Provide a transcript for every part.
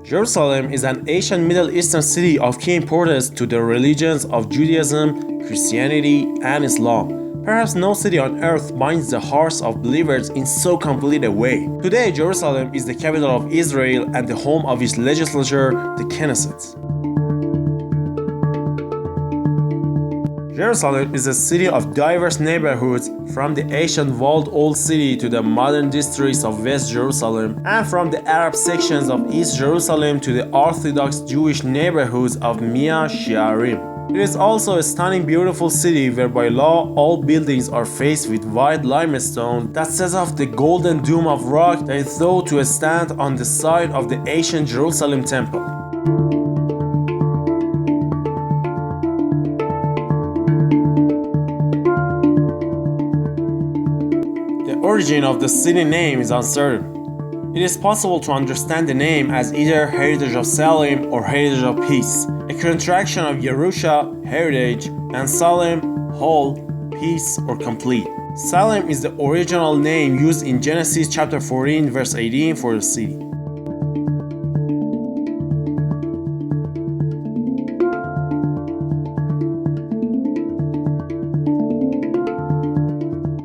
Jerusalem is an ancient Middle Eastern city of key importance to the religions of Judaism, Christianity, and Islam. Perhaps no city on earth binds the hearts of believers in so complete a way. Today, Jerusalem is the capital of Israel and the home of its legislature, the Knesset. Jerusalem is a city of diverse neighborhoods, from the ancient walled old city to the modern districts of West Jerusalem, and from the Arab sections of East Jerusalem to the Orthodox Jewish neighborhoods of Mea She'arim. It is also a stunning, beautiful city where by law all buildings are faced with white limestone that sets off the golden dome of rock that is thought to stand on the site of the ancient Jerusalem temple. The origin of the city name is uncertain. It is possible to understand the name as either heritage of Salem or heritage of peace, a contraction of Yerusha, heritage, and Salem, whole, peace, or complete. Salem is the original name used in Genesis chapter 14 verse 18 for the city.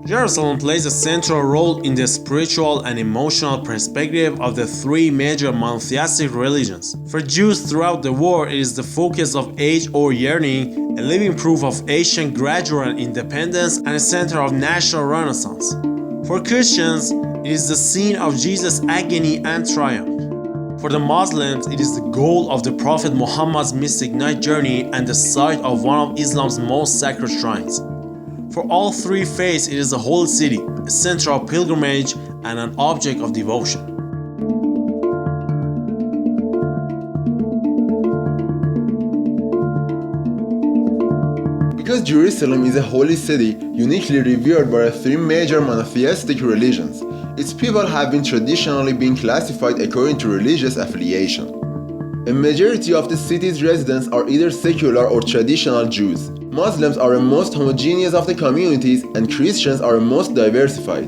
Jerusalem plays a central role in the spiritual and emotional perspective of the three major monotheistic religions. For Jews throughout the world, it is the focus of age-old yearning, a living proof of ancient gradual independence, and a center of national renaissance. For Christians, it is the scene of Jesus' agony and triumph. For the Muslims, it is the goal of the Prophet Muhammad's mystic night journey and the site of one of Islam's most sacred shrines. For all three faiths, it is a holy city, a center of pilgrimage, and an object of devotion. Because Jerusalem is a holy city, uniquely revered by the three major monotheistic religions, its people have traditionally been classified according to religious affiliation. A majority of the city's residents are either secular or traditional Jews. Muslims are the most homogeneous of the communities, and Christians are the most diversified.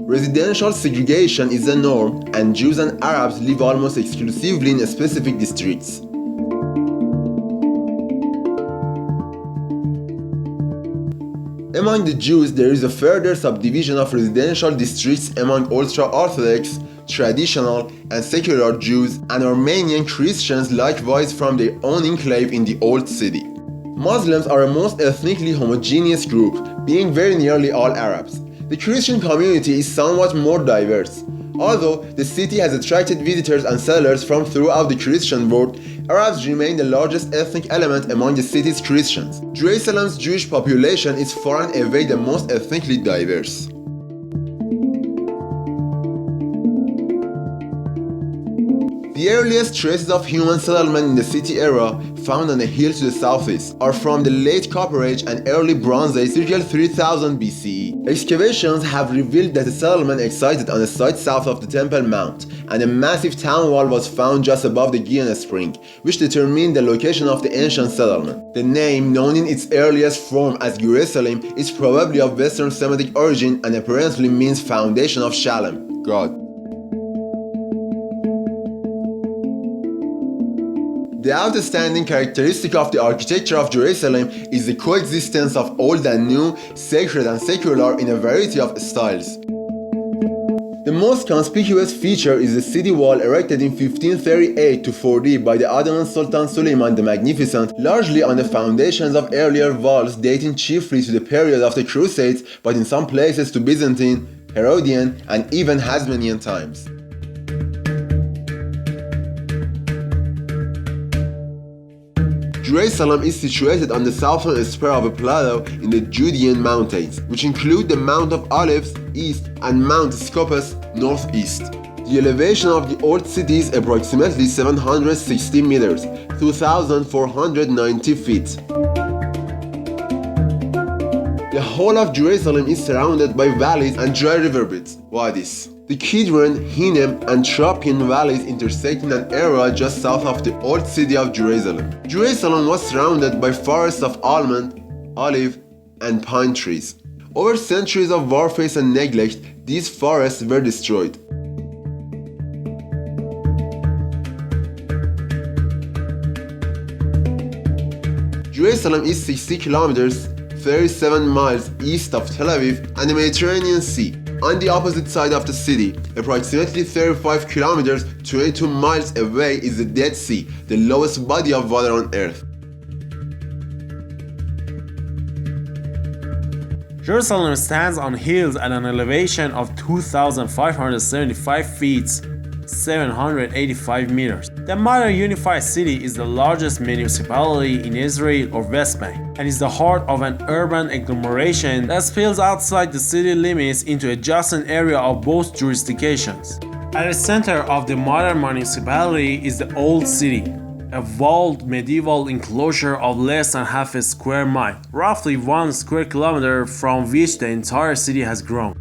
Residential segregation is the norm, and Jews and Arabs live almost exclusively in specific districts. Among the Jews, there is a further subdivision of residential districts among ultra-Orthodox, traditional, and secular Jews, and Armenian Christians likewise from their own enclave in the Old City. Muslims are a most ethnically homogeneous group, being very nearly all Arabs. The Christian community is somewhat more diverse. Although the city has attracted visitors and settlers from throughout the Christian world, Arabs remain the largest ethnic element among the city's Christians. Jerusalem's Jewish population is far and away the most ethnically diverse. The earliest traces of human settlement in the city era, found on a hill to the southeast, are from the late Copper Age and early Bronze Age, circa 3000 BCE. Excavations have revealed that the settlement existed on the site south of the Temple Mount, and a massive town wall was found just above the Gihon Spring, which determined the location of the ancient settlement. The name, known in its earliest form as Jerusalem, is probably of Western Semitic origin and apparently means foundation of Shalom, God. The outstanding characteristic of the architecture of Jerusalem is the coexistence of old and new, sacred and secular in a variety of styles. The most conspicuous feature is the city wall erected in 1538 to 40 by the Ottoman Sultan Suleiman the Magnificent, largely on the foundations of earlier walls dating chiefly to the period of the Crusades, but in some places to Byzantine, Herodian, and even Hasmonean times. Jerusalem is situated on the southern spur of a plateau in the Judean mountains, which include the Mount of Olives east and Mount Scopus northeast. The elevation of the old city is approximately 760 meters, 2,490 feet. The whole of Jerusalem is surrounded by valleys and dry riverbeds, wadis. The Kidron, Hinnom, and Tropian valleys intersect in an area just south of the old city of Jerusalem. Jerusalem was surrounded by forests of almond, olive, and pine trees. Over centuries of warfare and neglect, these forests were destroyed. Jerusalem is 60 kilometers, 37 miles east of Tel Aviv and the Mediterranean Sea. On the opposite side of the city, approximately 35 kilometers, 22 miles away is the Dead Sea, the lowest body of water on earth. Jerusalem stands on hills at an elevation of 2,575 feet, 785 meters. The modern unified city is the largest municipality in Israel or West Bank and is the heart of an urban agglomeration that spills outside the city limits into adjacent area of both jurisdictions. At the center of the modern municipality is the Old City, a walled medieval enclosure of less than half a square mile, roughly 1 square kilometer, from which the entire city has grown.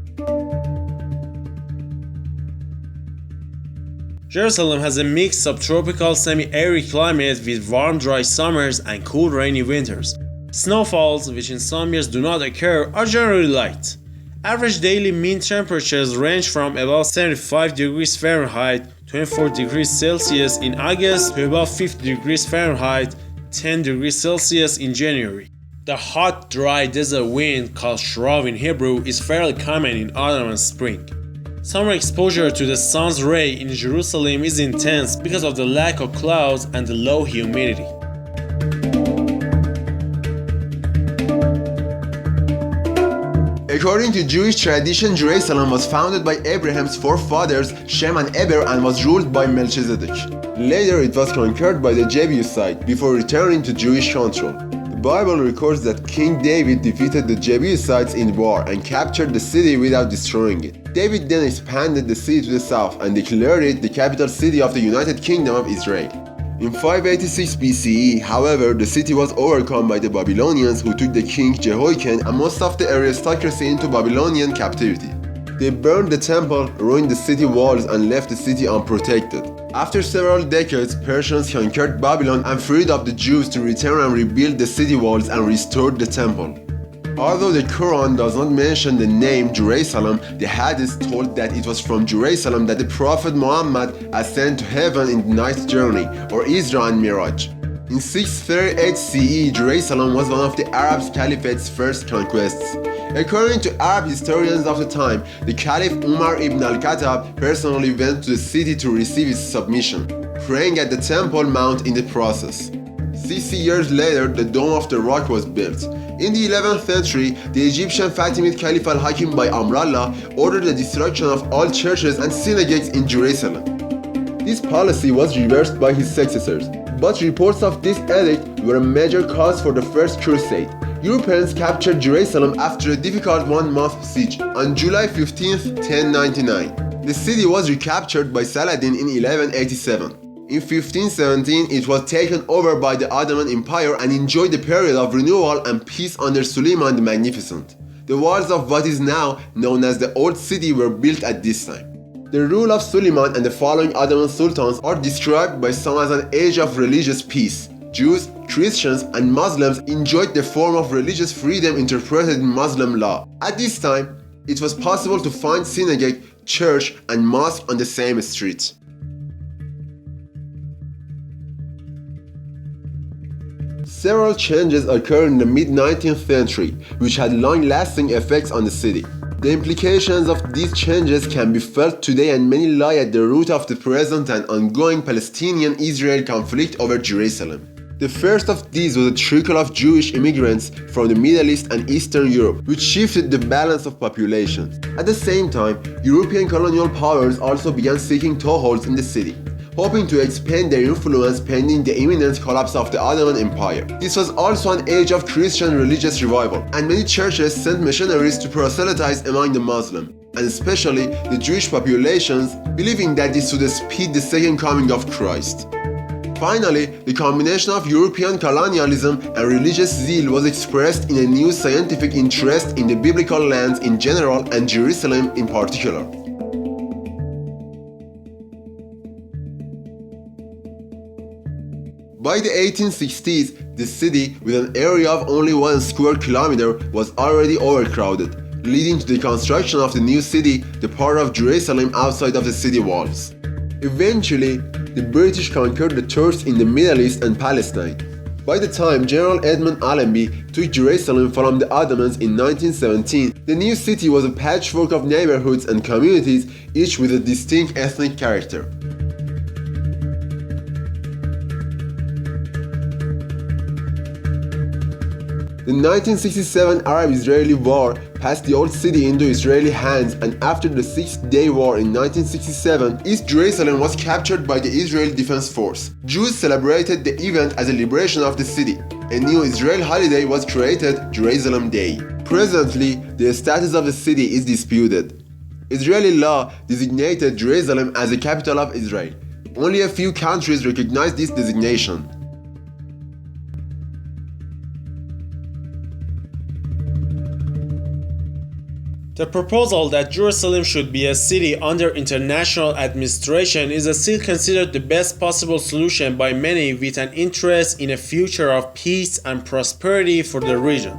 Jerusalem has a mixed subtropical semi-arid climate with warm dry summers and cool rainy winters. Snowfalls, which in some years do not occur, are generally light. Average daily mean temperatures range from about 75 degrees Fahrenheit, 24 degrees Celsius in August to about 50 degrees Fahrenheit, 10 degrees Celsius in January. The hot, dry desert wind, called shrav in Hebrew, is fairly common in autumn and spring. Summer exposure to the sun's ray in Jerusalem is intense because of the lack of clouds and the low humidity. According to Jewish tradition, Jerusalem was founded by Abraham's forefathers Shem and Eber and was ruled by Melchizedek. Later it was conquered by the Jebusites before returning to Jewish control. The Bible records that King David defeated the Jebusites in war and captured the city without destroying it. David then expanded the city to the south and declared it the capital city of the United Kingdom of Israel. In 586 BCE, however, the city was overcome by the Babylonians, who took the king Jehoiakim and most of the aristocracy into Babylonian captivity. They burned the temple, ruined the city walls, and left the city unprotected. After several decades, Persians conquered Babylon and freed up the Jews to return and rebuild the city walls and restored the temple. Although the Quran does not mention the name Jerusalem, the Hadith told that it was from Jerusalem that the Prophet Muhammad ascended to heaven in the ninth journey, or Isra and Miraj. In 638 CE, Jerusalem was one of the Arab Caliphate's first conquests. According to Arab historians of the time, the Caliph Umar ibn al-Khattab personally went to the city to receive his submission, praying at the Temple Mount in the process. 60 years later, the Dome of the Rock was built. In the 11th century, the Egyptian Fatimid Caliph al-Hakim by Amrallah ordered the destruction of all churches and synagogues in Jerusalem. This policy was reversed by his successors, but reports of this edict were a major cause for the First Crusade. Europeans captured Jerusalem after a difficult one-month siege on July 15, 1099. The city was recaptured by Saladin in 1187. In 1517, it was taken over by the Ottoman Empire and enjoyed a period of renewal and peace under Suleiman the Magnificent. The walls of what is now known as the Old City were built at this time. The rule of Suleiman and the following Ottoman sultans are described by some as an age of religious peace. Jews, Christians, and Muslims enjoyed the form of religious freedom interpreted in Muslim law. At this time, it was possible to find synagogue, church, and mosque on the same street. Several changes occurred in the mid-19th century, which had long-lasting effects on the city. The implications of these changes can be felt today, and many lie at the root of the present and ongoing Palestinian-Israel conflict over Jerusalem. The first of these was a trickle of Jewish immigrants from the Middle East and Eastern Europe, which shifted the balance of populations. At the same time, European colonial powers also began seeking toeholds in the city, hoping to expand their influence pending the imminent collapse of the Ottoman Empire. This was also an age of Christian religious revival, and many churches sent missionaries to proselytize among the Muslims, and especially the Jewish populations, believing that this would speed the second coming of Christ. Finally, the combination of European colonialism and religious zeal was expressed in a new scientific interest in the biblical lands in general and Jerusalem in particular. By the 1860s, the city, with an area of only 1 square kilometer, was already overcrowded, leading to the construction of the new city, the part of Jerusalem outside of the city walls. Eventually, the British conquered the Turks in the Middle East and Palestine. By the time General Edmund Allenby took Jerusalem from the Ottomans in 1917, the new city was a patchwork of neighborhoods and communities, each with a distinct ethnic character. The 1967 Arab-Israeli War passed the old city into Israeli hands, and after the Six-Day War in 1967, East Jerusalem was captured by the Israeli Defense Force. Jews celebrated the event as a liberation of the city. A new Israeli holiday was created, Jerusalem Day. Presently, the status of the city is disputed. Israeli law designated Jerusalem as the capital of Israel. Only a few countries recognize this designation. The proposal that Jerusalem should be a city under international administration is still considered the best possible solution by many with an interest in a future of peace and prosperity for the region.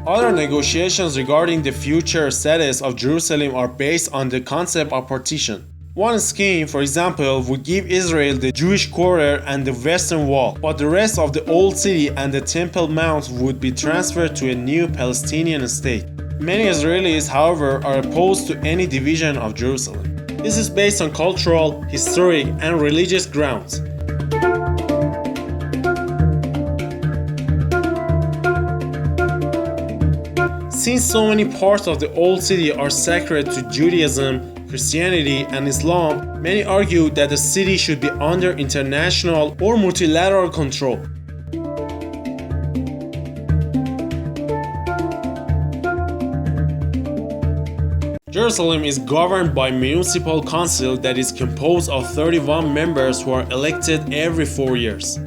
Other negotiations regarding the future status of Jerusalem are based on the concept of partition. One scheme, for example, would give Israel the Jewish quarter and the Western Wall, but the rest of the Old City and the Temple Mount would be transferred to a new Palestinian state. Many Israelis, however, are opposed to any division of Jerusalem. This is based on cultural, historic, and religious grounds. Since so many parts of the Old City are sacred to Judaism, Christianity, and Islam, many argue that the city should be under international or multilateral control. Jerusalem is governed by a municipal council that is composed of 31 members who are elected every 4 years.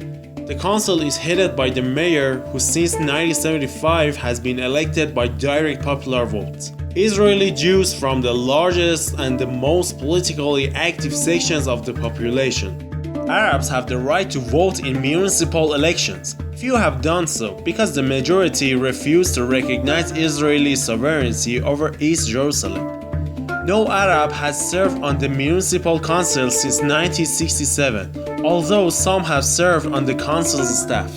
The council is headed by the mayor, who since 1975 has been elected by direct popular vote. Israeli Jews from the largest and the most politically active sections of the population. Arabs have the right to vote in municipal elections. Few have done so because the majority refused to recognize Israeli sovereignty over East Jerusalem. No Arab has served on the municipal council since 1967, although some have served on the council's staff.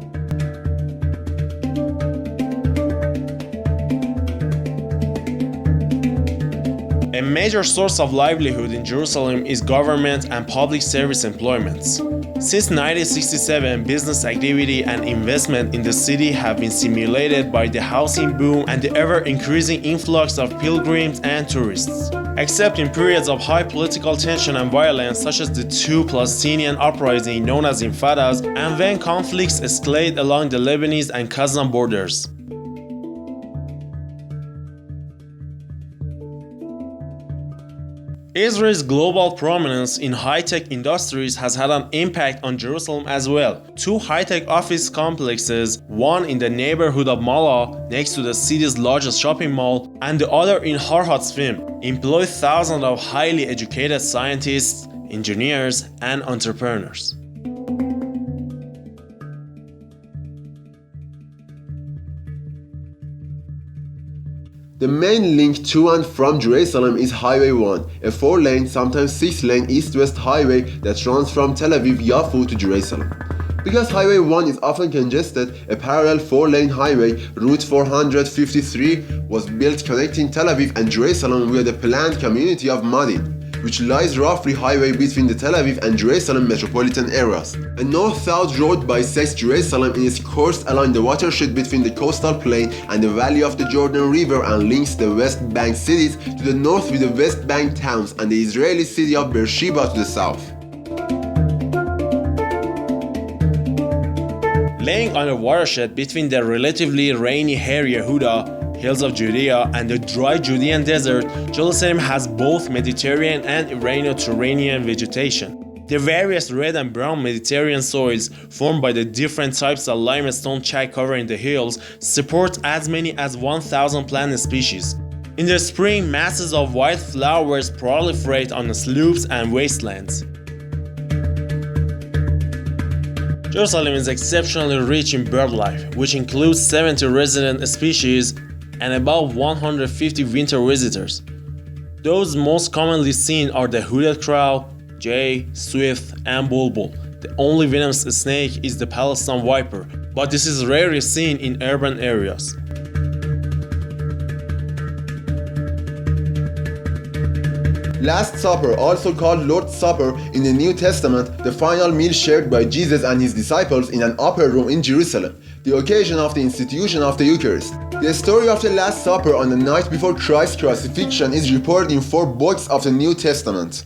A major source of livelihood in Jerusalem is government and public service employments. Since 1967, business activity and investment in the city have been stimulated by the housing boom and the ever-increasing influx of pilgrims and tourists. Except in periods of high political tension and violence, such as the two Palestinian uprisings known as Intifadas, and when conflicts escalate along the Lebanese and Kazan borders. Israel's global prominence in high-tech industries has had an impact on Jerusalem as well. Two high-tech office complexes, one in the neighborhood of Mala, next to the city's largest shopping mall, and the other in Har Hatzfim, employ thousands of highly educated scientists, engineers, and entrepreneurs. The main link to and from Jerusalem is Highway 1, a 4-lane, sometimes 6-lane east-west highway that runs from Tel Aviv-Yafo to Jerusalem. Because Highway 1 is often congested, a parallel 4-lane highway, Route 453, was built connecting Tel Aviv and Jerusalem via the planned community of Modin, which lies roughly halfway between the Tel Aviv and Jerusalem metropolitan areas. A north-south road bisects Jerusalem in its course along the watershed between the coastal plain and the valley of the Jordan River, and links the West Bank cities to the north with the West Bank towns and the Israeli city of Beersheba to the south. Laying on a watershed between the relatively rainy Har Yehuda, hills of Judea, and the dry Judean desert, Jerusalem has both Mediterranean and Iranian-Turanian vegetation. The various red and brown Mediterranean soils formed by the different types of limestone chalk covering the hills support as many as 1,000 plant species. In the spring, masses of white flowers proliferate on the slopes and wastelands. Jerusalem is exceptionally rich in birdlife, which includes 70 resident species and about 150 winter visitors. Those most commonly seen are the hooded crow, jay, swift, and bulbul. The only venomous snake is the Palestine viper, but this is rarely seen in urban areas. Last Supper, also called Lord's Supper in the New Testament, the final meal shared by Jesus and his disciples in an upper room in Jerusalem, the occasion of the institution of the Eucharist. The story of the Last Supper on the night before Christ's crucifixion is reported in 4 books of the New Testament.